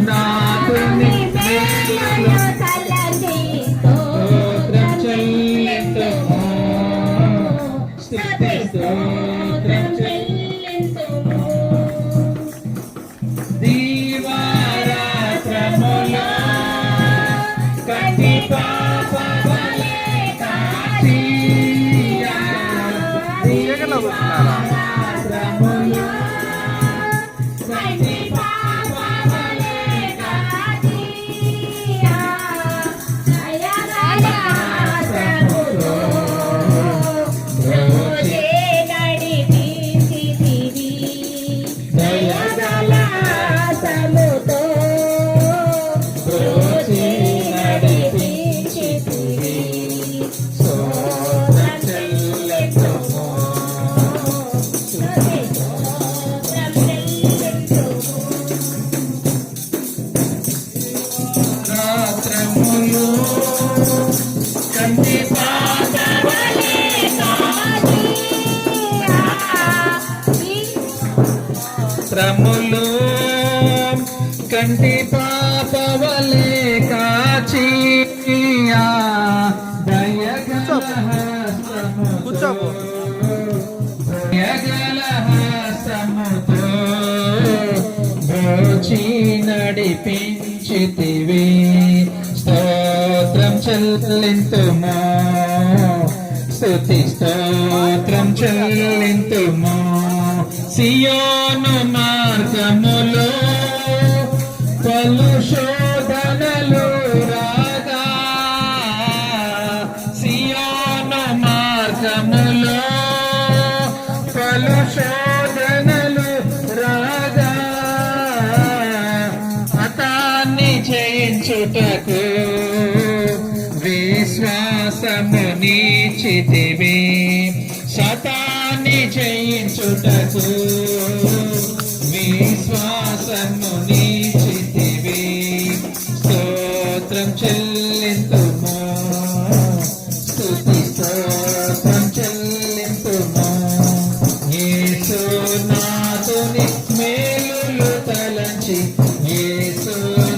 నాతుని మేలులు స్తోత్రం చెల్లింతుము స్తుతి స్తోత్రం చెల్లింతుము దీవారాత్రములో కంటి పాపవలె కాచి దీవారాత్రములో కంటి పాపవలె కాచి దయగలములో రోజే నడిపించితివి దయగల సముతో రోజే నడిపించితివి స్తోత్రం చెల్లింతుము స్తుతి స్తోత్రం చెల్లింతుము రాత్రములు కంటి పాపవలె కాచి రాత్రములు కంటి పాపవలె కాచి దయగల హస్తముతో దయగల హస్తముతో బ్రోచి నడిపించితివి స్తోత్రం చెల్లింతుము స్తుతి స్తోత్రం చెల్లింతుము సియోను మార్గములో పలు శోధనలు రాగా సియోను మార్గములో పలు శోధనలు రాగా అతాన్ని జయించుటకు విశ్వాసము నీచితివి శతాన్ని జయించుటకు విశ్వాసము నీచితివి స్తోత్రం చెల్లింతుము స్తుతి స్తోత్రం చెల్లింతుము యేసు నాతుని మేలులు తలంచి యేసు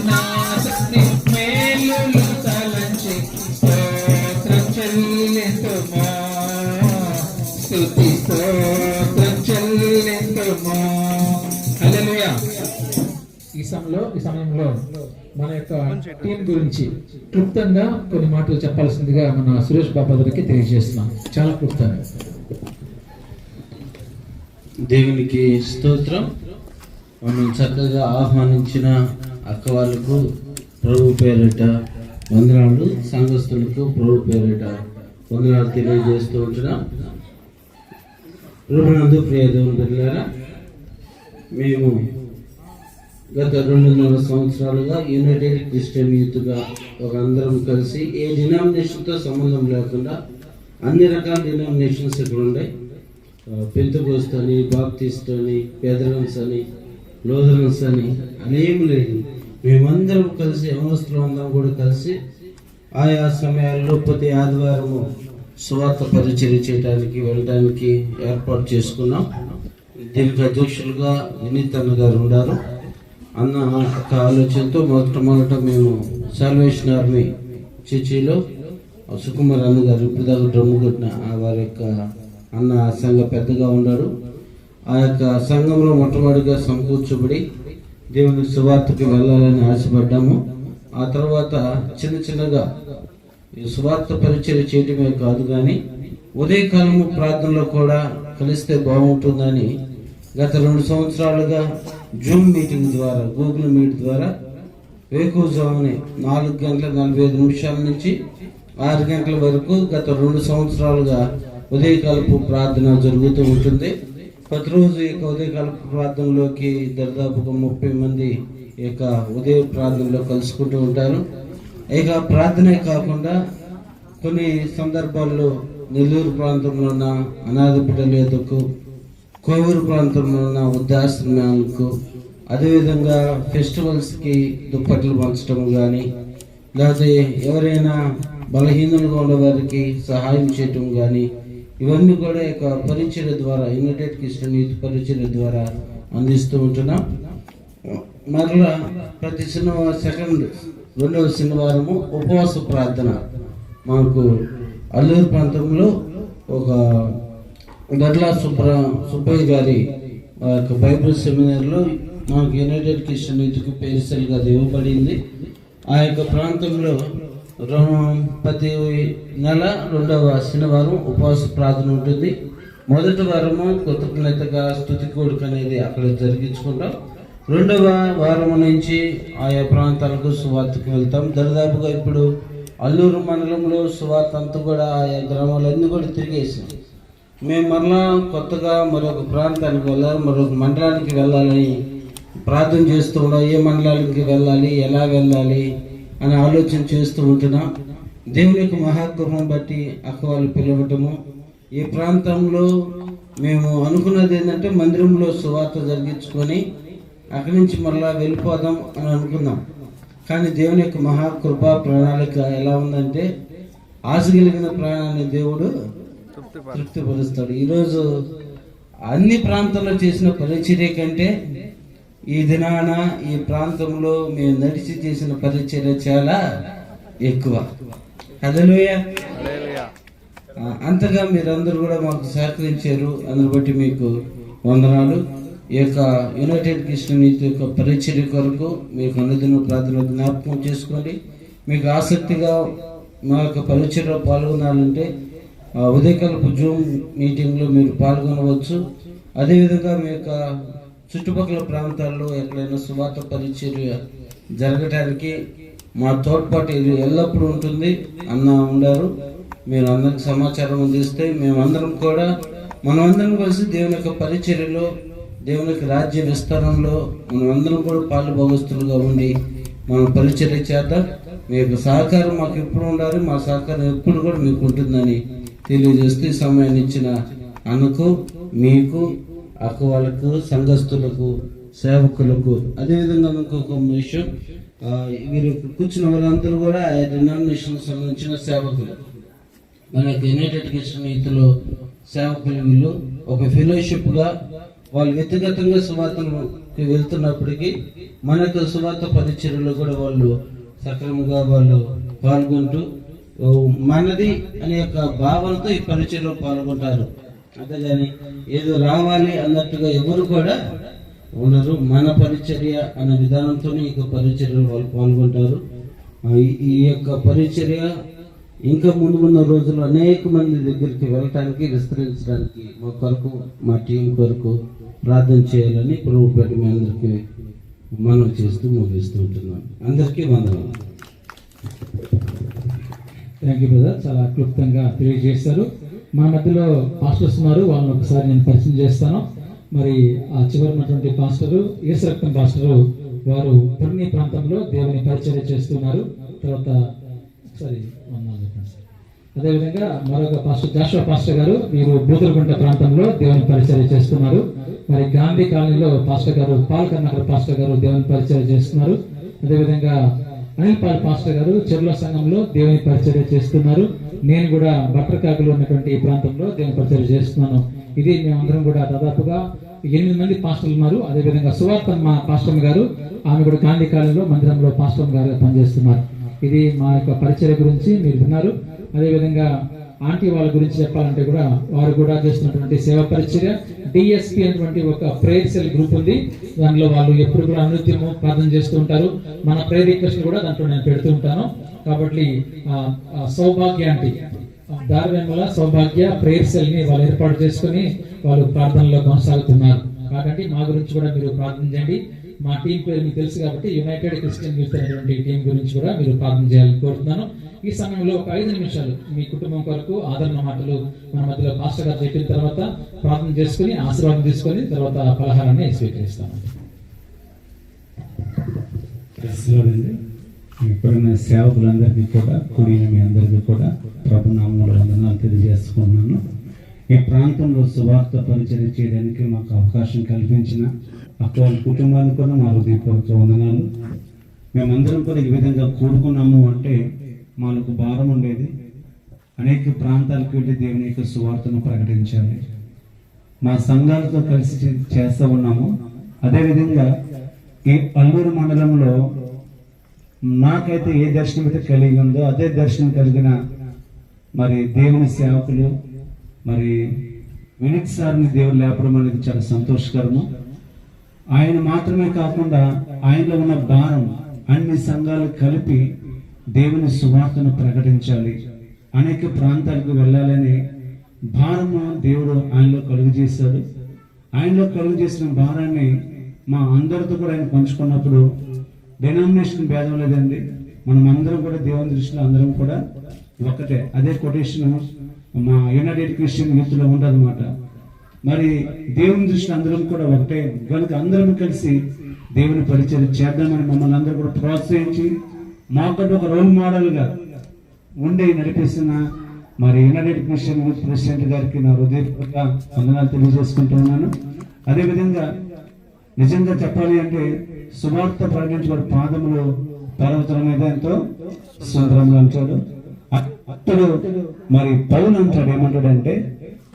నాతుని మేలులు తలంచి స్తోత్రం చెల్లింతుము స్తుతి స్తోత్రం చెల్లింతుము హల్లెలూయా. ఈ సమయంలో మన యొక్క టీం గురించి క్లుప్తంగా కొన్ని మాటలు చెప్పాల్సిందిగా మన సురేష్ బాబా గారికి తెలియజేస్తున్నాం. చాలా క్లుప్తంగా. దేవునికి స్తోత్రం. మనం చక్కగా ఆహ్వానించిన అక్క వాళ్ళకు ప్రభు పేరిట వందనాలు, సంఘస్థులకు ప్రభు పేరిట వందనాలు తెలియజేస్తూ ఉంటున్నాం. ప్రభునందు ప్రియ దేవుని బిడ్డలారా, మేము గత 2.5 సంవత్సరాలుగా యునైటెడ్ క్రిస్టియన్ యూత్గా ఒక అందరం కలిసి ఏ డినామినేషన్తో సంబంధం లేకుండా అన్ని రకాల డినామినేషన్స్ ఇక్కడ ఉన్నాయి. పెంతెకోస్తు అని, బాప్టిస్ట్ అని, పెదరన్స్ అని, లోదరన్స్ అని అనేమి లేదు. మేమందరం కలిసి యవనస్తులు అందరం కూడా కలిసి ఆయా సమయాల్లో ప్రతి ఆదివారము సువార్త పరిచర్య చేయడానికి వెళ్ళడానికి ఏర్పాటు చేసుకున్నాం. దీనికి అధ్యక్షులుగా వినీత్ అన్న గారు ఉన్నారు. అన్న ఒక ఆలోచనతో మొదట మేము సాల్వేషన్ ఆర్మీ చర్చిలో సుకుమార్ అన్న గారు ఇప్పుడు దాకా డ్రమ్ము కొట్టిన వారి యొక్క అన్న సంఘ పెద్దగా ఉన్నాడు. ఆ యొక్క సంఘంలో మొట్టమొదటిగా సమకూర్చబడి దేవుని సువార్తకి వెళ్ళాలని ఆశపడ్డాము. ఆ తర్వాత చిన్నగా ఈ సువార్త పరిచర్య చేయటమే కాదు కానీ ఉదయకాలము ప్రార్థనలో కూడా కలిస్తే బాగుంటుందని గత 2 సంవత్సరాలుగా జూమ్ మీటింగ్ ద్వారా, గూగుల్ మీట్ ద్వారా వేకువజామునే 4:45 నుంచి 6 గంటల వరకు గత 2 సంవత్సరాలుగా ఉదయకాలపు ప్రార్థన జరుగుతూ ఉంటుంది. ప్రతిరోజు ఈ యొక్క ఉదయకాలపు ప్రార్థనలోకి దాదాపుగా 30 మంది ఈ యొక్క ఉదయ ప్రార్థనలో కలుసుకుంటూ ఉంటారు. ఇక ప్రార్థనే కాకుండా కొన్ని సందర్భాల్లో నెల్లూరు ప్రాంతంలో ఉన్న అనాథ బిడ్డల యొద్దకు, కోవూరు ప్రాంతంలో ఉన్న వృద్ధాశ్రమాలకు, అదేవిధంగా ఫెస్టివల్స్కి దుప్పట్లు పంచడం కానీ, లేకపోతే ఎవరైనా బలహీనులుగా ఉన్న వారికి సహాయం చేయటం కానీ, ఇవన్నీ కూడా యొక్క పరిచర్య ద్వారా, యునైటెడ్ క్రిస్టియన్ యూత్ పరిచర్య ద్వారా అందిస్తూ ఉంటున్నాం. మరలా ప్రతి శనివారం రెండవ శనివారము ఉపవాస ప్రార్థన మాకు అల్లూరు ప్రాంతంలో ఒక గడ్ల సుబ్బయ్య గారి బైబిల్ సెమినార్లో మాకు యునైటెడ్ క్రిస్టియన్ యూత్కి పేరుసెల్గా ఇవ్వబడింది. ఆ యొక్క ప్రాంతంలో ప్రతి నెల రెండవ శనివారం ఉపవాస ప్రార్థన ఉంటుంది. మొదటి వారము కృతజ్ఞతగా స్తుతి కూడిక అనేది అక్కడ జరిగించుకుంటాం. రెండవ వారం నుంచి ఆయా ప్రాంతాలకు సువార్తకు వెళ్తాం. దరిదాపుగా ఇప్పుడు అల్లూరు మండలంలో సువార్త అంతా కూడా ఆయా గ్రామాలన్నీ కూడా తిరిగేసాం. మేము మరలా కొత్తగా మరొక ప్రాంతానికి వెళ్ళాలి, మరొక మండలానికి వెళ్ళాలని ప్రార్థన చేస్తూ ఉన్నాం. ఏ మండలానికి వెళ్ళాలి, ఎలా వెళ్ళాలి అని ఆలోచన చేస్తూ ఉంటున్నాం. దేవుని యొక్క మహాకృపను బట్టి అక్క వాళ్ళు పిలవటము, ఈ ప్రాంతంలో మేము అనుకున్నది ఏంటంటే మందిరంలో సువార్త జరిగించుకొని అక్కడి నుంచి మరలా వెళ్ళిపోదాం అని అనుకున్నాం. కానీ దేవుని యొక్క మహాకృప ప్రణాళిక ఎలా ఉందంటే ఆశ కలిగిన ప్రాణాన్ని దేవుడు తృప్తిపరుస్తాడు. ఈరోజు అన్ని ప్రాంతాల్లో చేసిన పరిచర్య కంటే ఈ దినాన ఈ ప్రాంతంలో మేము నడిచి చేసిన పరిచర్య చాలా ఎక్కువ. హల్లెలూయా. అంతగా మీరందరూ కూడా మాకు సహకరించారు. అందుని బట్టి మీకు వందనాలు. ఈ యొక్క యునైటెడ్ క్రిస్టియన్ యూత్ యొక్క పరిచర్య కొరకు మీకు అనుదిన ప్రార్థనలు జ్ఞాపకం చేసుకోండి. మీకు ఆసక్తిగా మా యొక్క పరిచర్యలో పాల్గొనాలంటే ఉదయకాలపు జూమ్ మీటింగ్లో మీరు పాల్గొనవచ్చు. అదేవిధంగా మీ యొక్క చుట్టుపక్కల ప్రాంతాల్లో ఎక్కడైనా సువార్త పరిచర్య జరగటానికి మా తోడ్పాటు ఎల్లప్పుడూ ఉంటుంది అన్న ఉండారు. మీరు అందరికి సమాచారం అందిస్తే మేమందరం కూడా మనమందరం కలిసి దేవుని యొక్క పరిచర్యలో, దేవుని యొక్క రాజ్య విస్తరణలో మనమందరం కూడా పాలు భాగస్తులుగా ఉండి మనం పరిచర్య చేద్దాం. మీ యొక్క సహకారం మాకు ఎప్పుడు ఉండాలి, మా సహకారం ఎప్పుడు కూడా మీకు ఉంటుందని తెలియజేస్తూ ఈ సమయాన్ని ఇచ్చిన అన్నకు, మీకు, అక్క వాళ్ళకు, సంఘస్థులకు, సేవకులకు, అదేవిధంగా ఇంకొక విషయం, వీరు కూర్చున్న వాళ్ళందరూ కూడా ఆ డినామినేషన్ సంబంధించిన సేవకులు. మన యునైటెడ్ క్రిస్టియన్ యూత్లో సేవకులు వీళ్ళు ఒక ఫెలోషిప్గా వాళ్ళు వ్యక్తిగతంగా సువార్తకి వెళ్తున్నప్పటికీ మన యొక్క సువార్త పరిచర్యలో కూడా వాళ్ళు సక్రమంగా వాళ్ళు పాల్గొంటూ మనది అనే యొక్క భావనతో ఈ పరిచర్యలో పాల్గొంటారు. అంతేగాని ఏదో రావాలి అన్నట్టుగా ఎవరు కూడా ఉండరు. మన పరిచర్య అనే విధానంతో ఈ యొక్క పరిచర్యలో వాళ్ళు పాల్గొంటారు. ఈ యొక్క పరిచర్య ఇంకా ముందున్న రోజుల్లో అనేక మంది దగ్గరికి వెళ్ళటానికి, విస్తరించడానికి మా కొరకు, మా టీం కొరకు ప్రార్థన చేయాలని ప్రభుపేట మీ అందరికీ మనం చేస్తూ ముగిస్తూ ఉంటున్నాం. అందరికీ వందనాలు. థ్యాంక్ యూ బ్రదర్, చాలా క్లుప్తంగా తెలియజేశారు. మా మధ్యలో పాస్టర్స్ ఉన్నారు, వాళ్ళని ఒకసారి నేను పరిచయం చేస్తాను. మరి ఆ చివరినటువంటి పాస్టరు యేసరక్తం పాస్టరు, వారు పుణ్య ప్రాంతంలో దేవుని పరిచర్య చేస్తున్నారు. తర్వాత అదేవిధంగా మరొక పాస్టర్ జాషువా పాస్టర్ గారు, వీరు బూదలగుంట ప్రాంతంలో దేవుని పరిచర్య చేస్తున్నారు. మరి గాంధీ కాలనీలో పాస్టర్ గారు, పాల్కర్నగర్ పాస్టర్ గారు దేవుని పరిచర్య చేస్తున్నారు. అదేవిధంగా అనిల్ పాల్ పాస్టర్ గారు చెర్ల సంఘంలో దేవుని పరిచర్య చేస్తున్నారు. నేను కూడా బట్రకాకులో ఉన్నటువంటి ఈ ప్రాంతంలో దేవుని పరిచర్య చేస్తున్నాను. ఇది మేమందరం కూడా దాదాపుగా 8 మంది పాస్టర్లు ఉన్నారు. అదేవిధంగా సువార్తమ్మ పాస్టర్ గారు, ఆమె కూడా గాంధీ కాలనీలో మందిరంలో పాస్టర్ గారుగా పనిచేస్తున్నారు. ఇది మా యొక్క పరిచర్య గురించి మీరు విన్నారు. అదేవిధంగా ఆంటీ వాళ్ళ గురించి చెప్పాలంటే కూడా వారు కూడా చేస్తున్నటువంటి సేవా పరిచర్య, డిఎస్పి అనేటువంటి ఒక ప్రేయర్ సెల్ గ్రూప్ ఉంది. దానిలో వాళ్ళు ఎప్పుడు కూడా అనునిత్యము ప్రార్థన చేస్తూ ఉంటారు. మన ప్రేయర్ రిక్వెస్ట్ కూడా దాంట్లో నేను పెడుతూ ఉంటాను. కాబట్టి సౌభాగ్య ఆంటీ దారివెంబల సౌభాగ్య ప్రేయర్ సెల్ ని వాళ్ళు ఏర్పాటు చేసుకుని వాళ్ళు ప్రార్థనలో కొనసాగుతున్నారు. కాబట్టి మా గురించి కూడా మీరు ప్రార్థన చేయండి. మా టీం పేరు మీకు తెలుసు కాబట్టి యునైటెడ్ క్రిస్టియన్ యూత్ అనేటువంటి టీం గురించి కూడా మీరు ప్రార్థన చేయాలని కోరుతున్నాను. ఈ సమయంలో ఒక 5 నిమిషాలు మీ కుటుంబం కొరకు ఆదరణ మాటలు మన మధ్యలో పాస్టర్ గారు చెప్పిన తర్వాత ప్రార్థన చేసుకుని ఆశీర్వాదం తీసుకొని తర్వాత పలహారాన్ని స్వీకరిస్తాను. ఇప్పుడున్న సేవకులందరికీ కూడా, కూడిన మీ అందరికీ కూడా ప్రభునామంలో వందనాలు తెలియజేసుకున్నాను. ఈ ప్రాంతంలో సువార్త పరిచర్య చేయడానికి మాకు అవకాశం కల్పించిన అక్క వాళ్ళ కుటుంబానికి కూడా మా హృదయపూర్వక వందనాలు. మేమందరం కూడా ఈ విధంగా కూడుకున్నాము అంటే మనకు భారం ఉండేది. అనేక ప్రాంతాలకు వెళ్ళి దేవుని యొక్క సువార్తను ప్రకటించాలి. మా సంఘాలతో కలిసి చేస్తూ ఉన్నాము. అదేవిధంగా ఈ అల్లూరు మండలంలో నాకైతే ఏ దర్శనం అయితే కలిగి ఉందో అదే దర్శనం కలిగిన మరి దేవుని సేవకులు మరి వినీత్ సార్ని దేవుడు లేపడం అనేది చాలా సంతోషకరము. ఆయన మాత్రమే కాకుండా ఆయనలో ఉన్న భారం అన్ని సంఘాలు కలిపి దేవుని సువార్తను ప్రకటించాలి, అనేక ప్రాంతాలకు వెళ్ళాలని భారము దేవుడు ఆయనలో కలుగు చేశాడు. ఆయనలో కలుగు చేసిన భారాన్ని మా అందరితో కూడా ఆయన పంచుకున్నప్పుడు డినామినేషన్ భేదం లేదండి, మనం అందరం కూడా దేవుని దృష్టిలో అందరం కూడా ఒకటే. అదే కొటేషన్ మా యునైటెడ్ క్రిస్టియన్ యూత్ లో ఉండదన్నమాట. మరి దేవుని దృష్టిలో అందరం కూడా ఒకటే కనుక అందరం కలిసి దేవుని పరిచయం చేద్దామని మమ్మల్ని అందరూ కూడా ప్రోత్సహించి మాకంటే ఒక రోల్ మోడల్ గా ఉండి నడిపిస్తున్న మరి యునైటెడ్ క్రిస్టియన్ యూత్ ప్రెసిడెంట్ గారికి నా హృదయపూర్వక వందనాలు తెలియజేసుకుంటున్నాను. అదేవిధంగా నిజంగా చెప్పాలి అంటే సువార్త ప్రకటించుకున్న పాదములు పర్వతం మీద ఎంతో సుందరంగా అంటాడు. అతడు మరి పౌలు అంటాడు, ఏమంటాడంటే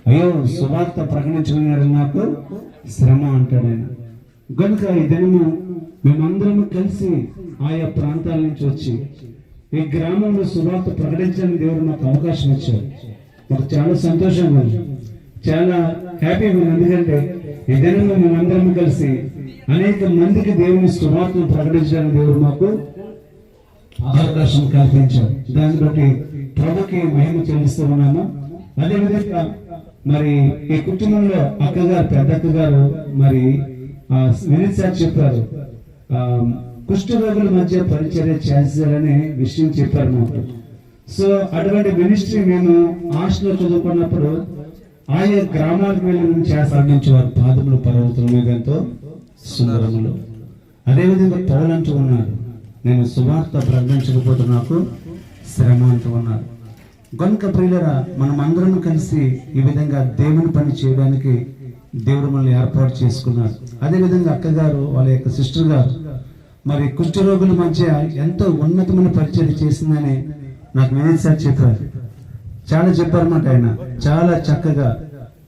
అయ్యో సువార్త ప్రకటించుకునే నాకు శ్రమ అంటాడు ఆయన. కనుక ఈ దినము మేమందరం కలిసి ఆయా ప్రాంతాల నుంచి వచ్చి ఈ గ్రామంలో సువార్త ప్రకటించడానికి దేవుడు నాకు అవకాశం ఇచ్చాడు. నాకు చాలా సంతోషంగా ఉంది, చాలా హ్యాపీగా ఉంది. ఎందుకంటే ఈ దినంలో మేమందరం కలిసి అనేక మందికి దేవుని సువార్తను ప్రకటించడానికి దేవుడు మాకు అవకాశం కల్పించాడు. దాన్ని బట్టి ప్రభుకి మహిమ చెల్లిస్తూ ఉన్నాము. అదేవిధంగా మరి ఈ కుటుంబంలో అక్కగారు పెద్దక్క గారు మరి వినీత్ సార్ చెప్పారు, కుష్ఠరోగుల మధ్య పరిచర్య చేయాలనే విషయం చెప్పారు మాకు. సో అటువంటి మినిస్ట్రీ మేము హాస్టల్లో చదువుకున్నప్పుడు ఆయా గ్రామాలకు వెళ్ళి మేము చేస్తాడించేవారు. పాదములు పర్వతం మీద ఎంతో సుందరములు. అదేవిధంగా పౌలు అంటూ ఉన్నారు, నేను సువార్త ప్రకటించకపోతే నాకు శ్రమ అంటూ ఉన్నారు. కనుక ప్రియులరా మనం అందరం కలిసి ఈ విధంగా దేవుని పని చేయడానికి దేవుడు మనల్ని ఏర్పాటు చేసుకున్నారు. అదేవిధంగా అక్కగారు వాళ్ళ యొక్క సిస్టర్ గారు మరి కుష్ఠరోగుల మధ్య ఎంతో ఉన్నతమైన పరిచయం చేసిందని నాకు వినీత్ సార్ చెప్పారు. చాలా చెప్పారన్నమాట ఆయన, చాలా చక్కగా.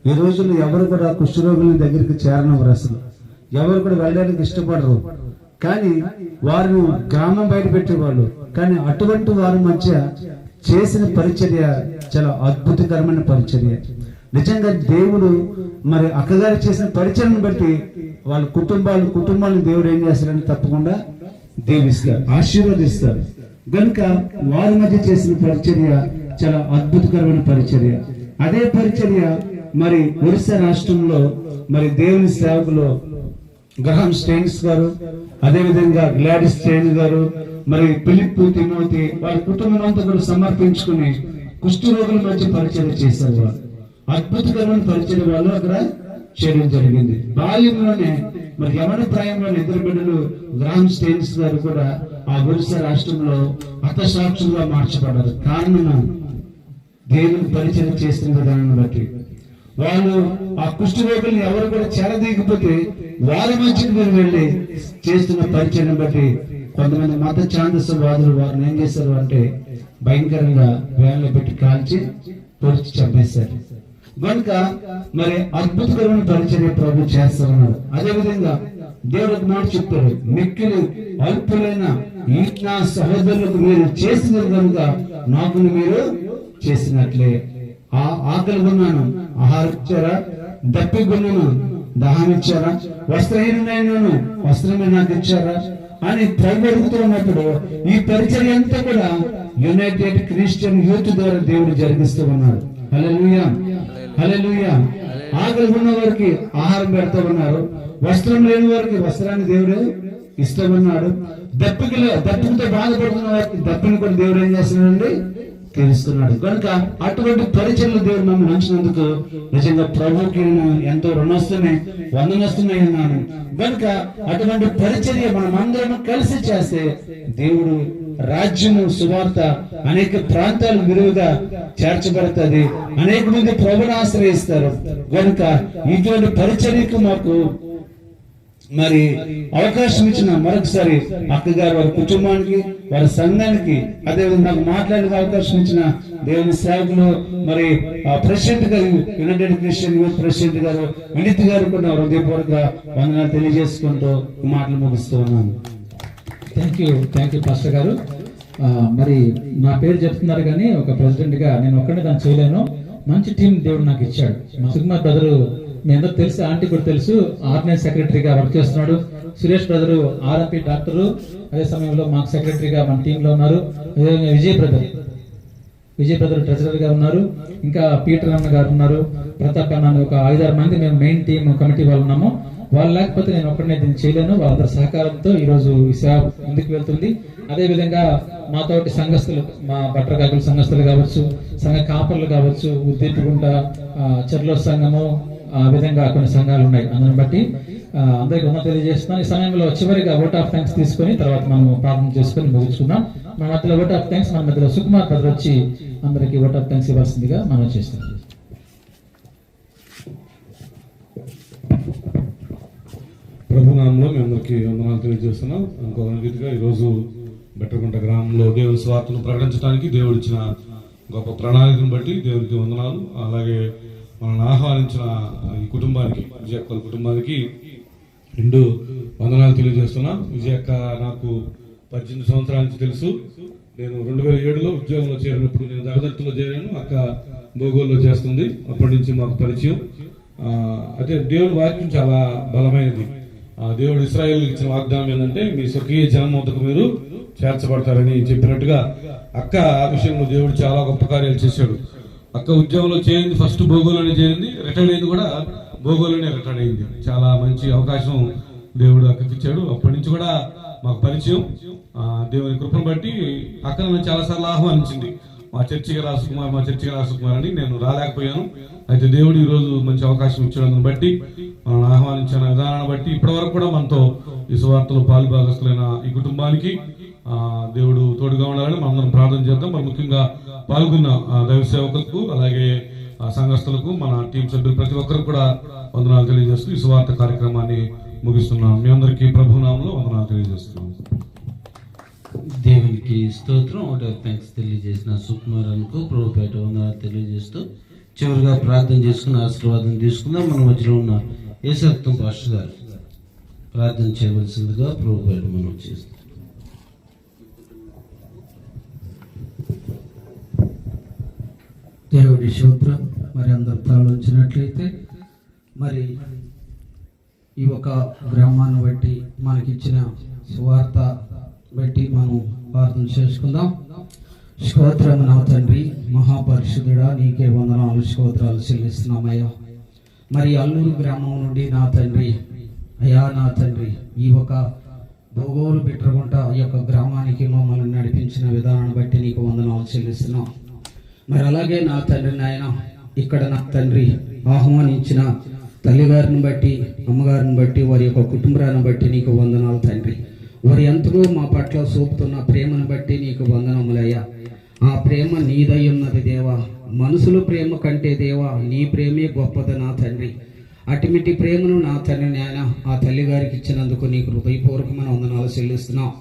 ఈ రోజుల్లో ఎవరు కూడా కుష్ఠరోగుల దగ్గరికి చేరనివ్వరు, అసలు ఎవరు కూడా వెళ్ళడానికి ఇష్టపడరు. కానీ వారిని గ్రామం బయట పెట్టేవాళ్ళు. కానీ అటువంటి వారి మధ్య చేసిన పరిచర్య చాలా అద్భుతకరమైన పరిచర్య. నిజంగా దేవుడు మరి అక్కగారు చేసిన పరిచర్యను బట్టి వాళ్ళ కుటుంబాలను దేవుడు ఏం చేస్తారని తప్పకుండా దీవిస్తారు, ఆశీర్వదిస్తారు. కనుక వారి మధ్య చేసిన పరిచర్య చాలా అద్భుతకరమైన పరిచర్య. అదే పరిచర్య మరి ఒరిస్సా రాష్ట్రంలో మరి దేవుని సేవకులు గ్రహాం స్టెయిన్స్ గారు, అదేవిధంగా గ్లాడిస్ స్టెయిన్ గారు, మరి ఫిలిప్ తిమోతి వారి కుటుంబం అంతా కూడా సమర్పించుకుని కుష్ఠరోగుల మధ్య పరిచయం చేశారు. వాళ్ళు అద్భుతకరమైన పరిచయం వాళ్ళు అక్కడ చేయడం జరిగింది. బాల్యంలోనే మరి యవన ప్రాయంలోని ఇద్దరు బిడ్డలు గ్రహాం స్టెయిన్స్ గారు కూడా ఆ ఒరిస్సా రాష్ట్రంలో హతసాక్షులుగా మార్చబడ్డారు. కారణం దేవుని పరిచయం చేస్తున్న విధానాన్ని బట్టి. వాళ్ళు ఆ కుష్ఠరోగుల్ని ఎవరు కూడా చేరదీయకపోతే వారి మధ్యకి మీరు వెళ్ళి చేస్తున్న పరిచయం బట్టి కొంతమంది మత ఛాందసవాదులు వారిని ఏం చేశారు అంటే భయంకరంగా వేళ్ళలో పెట్టి కాల్చి పొడిచి చంపేశారు. కనుక మరి అద్భుతకరమైన పరిచర్య ప్రభు చేస్తున్నారు. అదేవిధంగా దేవుడికి మాట చెప్తారు, మిక్కిలి అల్పులైన ఈ నా సహోదరులకు మీరు చేసినారు కనుక నాకు మీరు చేసినట్లే. ఆకలి కొన్నాను, ఆహారం ఇచ్చారా? దప్పి కొన్నాను, దాహం ఇచ్చారా? వస్త్రహీనుడైనాను, వస్త్రమే నాకు ఇచ్చారా అని ప్రభు అడుగుతూ ఉన్నప్పుడు ఈ పరిచర్య అంతా కూడా యునైటెడ్ క్రిస్టియన్ యూత్ ద్వారా దేవుడు జరిగిస్తూ ఉన్నాడు. హల్లెలూయా, హల్లెలూయా. ఆకలి ఉన్న వారికి ఆహారం పెడతా ఉన్నారు, వస్త్రం లేని వారికి వస్త్రాన్ని దేవుడు ఇస్తామన్నాడు. దప్పుతో బాధపడుతున్న వారికి దప్పిని కూడా దేవుడు ఏం చేస్తున్నాడండి తెలుస్తున్నాడు. కనుక అటువంటి పరిచర్యలు దేవుడు మమ్మల్ని ఉంచినందుకు నిజంగా ప్రభుకి ఎంతో వందనస్తున్నాయి అన్నాను. కనుక అటువంటి పరిచర్య మనం అందరం కలిసి చేస్తే దేవుడు రాజ్యము సువార్త అనేక ప్రాంతాలు విరువుగా చేర్చబడుతుంది, అనేక మంది ప్రభుని ఆశ్రయిస్తారు. కనుక ఇటువంటి పరిచర్యకు మాకు మరి అవకాశం ఇచ్చిన మరొకసారి అక్కగారు వారి కుటుంబానికి వారి సంఘానికి అదేవిధంగా నాకు మాట్లాడే అవకాశం ఇచ్చిన దేవుని సేవకులు మరి ప్రెసిడెంట్ గారు యునైటెడ్ క్రిస్టియన్ యూత్ ప్రెసిడెంట్ గారు వినీత్ గారు కూడా హృదయపూర్వక వందనాలు తెలియజేసుకుంటూ మాటలు ముగిస్తూ ఉన్నాను. థ్యాంక్ యూ పాస్టర్ గారు. మరి నా పేరు చెప్తున్నారు కానీ ఒక ప్రెసిడెంట్ గా నేను ఒక్కడే దాన్ని చేయలేను. మంచి టీం దేవుడు నాకు ఇచ్చాడు. మా సుకుమార్ బ్రదరు మీ అందరూ తెలుసు, ఆంటీ కూడా తెలుసు, ఆర్గనైజ్ సెక్రటరీగా వర్క్ చేస్తున్నాడు. సురేష్ బ్రదరు ఆర్ఎంపీ డాక్టరు, అదే సమయంలో మాకు సెక్రటరీగా మన టీంలో ఉన్నారు. అదేవిధంగా విజయ్ బ్రదర్ ట్రెజరర్ గా ఉన్నారు. ఇంకా పీటర్ అన్న గారు ఉన్నారు, ప్రతాప్ అన్న, ఒక 5-6 మంది మేము మెయిన్ టీం కమిటీ వాళ్ళు ఉన్నాము. వాళ్ళు లేకపోతే నేను ఒక్కడనే దీన్ని చేయలేను. వాళ్ళందరి సహకారంతో ఈ రోజు ఈ సేవ ముందుకు వెళ్తుంది. అదే విధంగా మాతోటి సంఘస్థులు, మా బట్రకాకుల సంఘస్థులు కావచ్చు, సంఘ కాపర్లు కావచ్చు, ఉద్దిట్టుకుంట చెర్లో సంఘము, ఆ విధంగా కొన్ని సంఘాలు ఉన్నాయి. అందుని బట్టి అందరికి ఉన్న తెలియజేస్తున్నాను. ఈ సమయంలో చివరిగా ఓట్ ఆఫ్ థ్యాంక్స్ తీసుకొని తర్వాత మనం ప్రార్థన చేసుకొని ముగించుకున్నాం. మన మధ్యలో ఓట్ ఆఫ్ థ్యాంక్స్, మన మధ్యలో సుకుమార్ బ్రదర్ వచ్చి అందరికి ఓట్ ఆఫ్ థ్యాంక్స్ ఇవ్వాల్సిందిగా మనం చేస్తాం. ప్రభునామంలో మీ అందరికీ వందనాలు తెలియజేస్తున్నాం. ఇంకో రీతిగా ఈరోజు బెట్టగుంట గ్రామంలో దేవుని స్వార్థను ప్రకటించడానికి దేవుడు ఇచ్చిన గొప్ప ప్రణాళికను బట్టి దేవుడికి వందనాలు. అలాగే మనల్ని ఆహ్వానించిన ఈ కుటుంబానికి, విజయక్క కుటుంబానికి 2 వందనాలు తెలియజేస్తున్నా. విజయక్క నాకు 18 సంవత్సరాల నుంచి తెలుసు. నేను 2007లో ఉద్యోగంలో చేరినప్పుడు నేను దగదర్తిలో చేరాను, అక్క భోగోల్లో చేస్తుంది. అప్పటి నుంచి మాకు పరిచయం. అదే దేవుని వాక్యం చాలా బలమైనది. దేవుడు ఇశ్రాయేలుకి ఇచ్చిన వాగ్దానం ఏంటంటే మీ స్వకీయ జనం వద్దకు మీరు చేర్చబడతారని చెప్పినట్టుగా అక్క ఆ విషయంలో దేవుడు చాలా గొప్ప కార్యాలు చేశాడు. అక్క ఉద్యోగంలో చేరింది ఫస్ట్ భోగోలోనే చేరింది, రిటైర్డ్ అయింది కూడా భోగోలోనే రిటైర్డ్ అయింది. చాలా మంచి అవకాశం దేవుడు అక్కకి ఇచ్చాడు. అప్పటి నుంచి కూడా మాకు పరిచయం. దేవుని కృపను బట్టి అక్క నన్ను చాలాసార్లు ఆహ్వానించింది, మా చర్చికి రాసుకుమార్ అని. నేను రాలేకపోయాను. అయితే దేవుడు ఈరోజు మంచి అవకాశం ఇచ్చడానికి బట్టి, మనం ఆహ్వానించిన విధానాన్ని బట్టి ఇప్పటి వరకు కూడా మనతో ఈ సువార్తలో పాలుభాగస్తులైన ఈ కుటుంబానికి దేవుడు తోడుగా ఉండాలని మనందరం ప్రార్థన చేద్దాం. మరి ముఖ్యంగా పాల్గొన్న దైవ సేవకులకు, అలాగే సంఘస్థులకు, మన టీం సభ్యులు ప్రతి ఒక్కరికి కూడా వందనాలు తెలియజేస్తూ ఈ సువార్త కార్యక్రమాన్ని ముగిస్తున్నాం. మీ అందరికీ ప్రభునామంలో వందనాలు తెలియజేస్తున్నాం. దేవునికి స్తోత్రం. ఓట్ ఆఫ్ థ్యాంక్స్ తెలియజేసిన సుకుమార్ అనుకు ప్రభుపేట వందనాలు తెలియజేస్తూ చివరిగా ప్రార్థన చేసుకుని ఆశీర్వాదం తీసుకుందాం. మన మధ్యలో ఉన్న యేసత్వం పాస్టర్ గారు ప్రార్థన చేయవలసిందిగా ప్రభుపేట మనం చేస్తాం. దేవుడి స్తోత్రం. మరి అందరు ప్రార్థించినట్లయితే మరి ఈ ఒక గ్రామాన్ని బట్టి మనకిచ్చిన సువార్త బట్టి మనం ప్రార్థన చేసుకుందాం. స్తోత్రం నా తండ్రి, మహాపరిశుద్ధుడా, నీకే వందనాలు స్తోత్రాలు చెల్లిస్తున్నామయ్యా. మరి అల్లూరు గ్రామం నుండి నా తండ్రి, అయ్యా నా తండ్రి, ఈ ఒక భోగోలు బిట్రగుంట ఈ యొక్క గ్రామానికి మమ్మల్ని నడిపించిన విధానాన్ని బట్టి నీకు వందనాలు చెల్లిస్తున్నాం. మరి అలాగే నా తండ్రి నాయన, ఇక్కడ నా తండ్రి ఆహ్వానించిన తల్లిగారిని బట్టి, అమ్మగారిని బట్టి, వారి యొక్క కుటుంబాన్ని బట్టి నీకు వందనాలు తండ్రి. వారి ఎంతగా మా పట్ల చూపుతున్న ప్రేమను బట్టి నీకు వందనములయ్యా. ఆ ప్రేమ నీదై ఉన్నది దేవా. మనుషుల ప్రేమ కంటే దేవా నీ ప్రేమే గొప్పది నా తండ్రి. అటుమిటి ప్రేమను నా తండ్రి నాయన ఆ తల్లిగారికి ఇచ్చినందుకు నీకు హృదయపూర్వకమైన వందనాలు చెల్లిస్తున్నాం.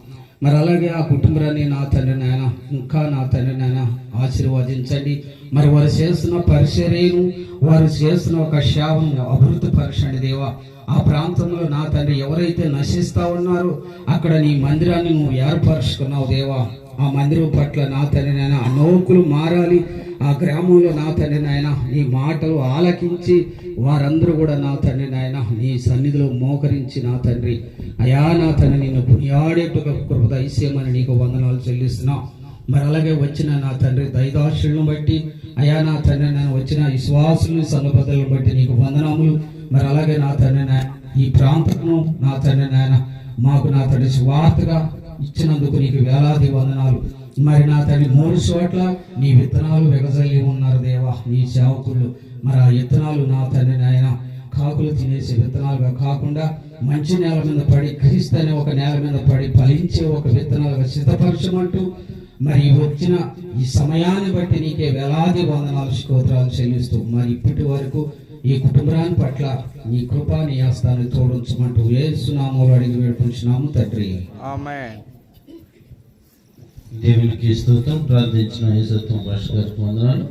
మరి అలాగే ఆ కుటుంబాన్ని నా తండ్రి నాయన ఇంకా నా తండ్రి నాయన ఆశీర్వదించండి. మరి వారు చేస్తున్న పరిచర్యను, వారు చేస్తున్న ఒక సేవను అభివృద్ధి పరచండి దేవా. ఆ ప్రాంతంలో నా తండ్రి ఎవరైతే నశిస్తా ఉన్నారో అక్కడ నీ మందిరాన్ని నువ్వు ఏర్పరచుకున్నావు దేవా. ఆ మందిరం పట్ల నా తండ్రి నాయన అనేకులు మారాలి. ఆ గ్రామంలో నా తండ్రి నాయన నీ మాటలు ఆలకించి వారందరూ కూడా నా తండ్రి నాయన నీ సన్నిధిలో మోకరించి నా తండ్రి అయా నా తండ్రి నిన్ను పునియాడేట్టుగా కృప దయచేయమని నీకు వందనాలు చెల్లిస్తున్నాం. మరి అలాగే వచ్చిన నా తండ్రి దైదాశులను బట్టి అయా నా తండ్రి నేను వచ్చిన విశ్వాసులను సంఘపదలను బట్టి నీకు వందనాములు. మరి అలాగే నా తండ్రి నాయన ఈ ప్రాంతంలో నా తండ్రి నాయన మాకు నా తండ్రి స్వార్థగా ఇచ్చినందుకు నీకు వేలాది వందనాలు. మరి నా తండ్రి 3 చోట్ల నీ విత్తనాలు వెగజల్లి ఉన్నారు దేవా నీ సేవకులు. మరి ఆ విత్తనాలు నా తండ్రి నాయన కాకులు తినేసే విత్తనాలుగా కాకుండా మంచి నేల మీద పడి, క్రీస్తు అనే ఒక నేల మీద పడి ఫలించే ఒక విత్తనాలుగా సిద్ధపరచమంటూ మరి వచ్చిన ఈ సమయాన్ని బట్టి నీకే వేలాది వందనాలు స్తోత్రాలు చెల్లిస్తూ మరి ఇప్పటి వరకు ఈ కుటుంబాన్ని పట్ల నీ కృప నీ హస్తాన్ని తోడుంచమంటూ యేసు నామములో అడిగి వేడుకుంటున్నాము తండ్రి. ఆమేన్. దేవునికి స్తోత్రం. ప్రార్థించిన యేసత్వం పాస్టర్ గారికి వందనాలు.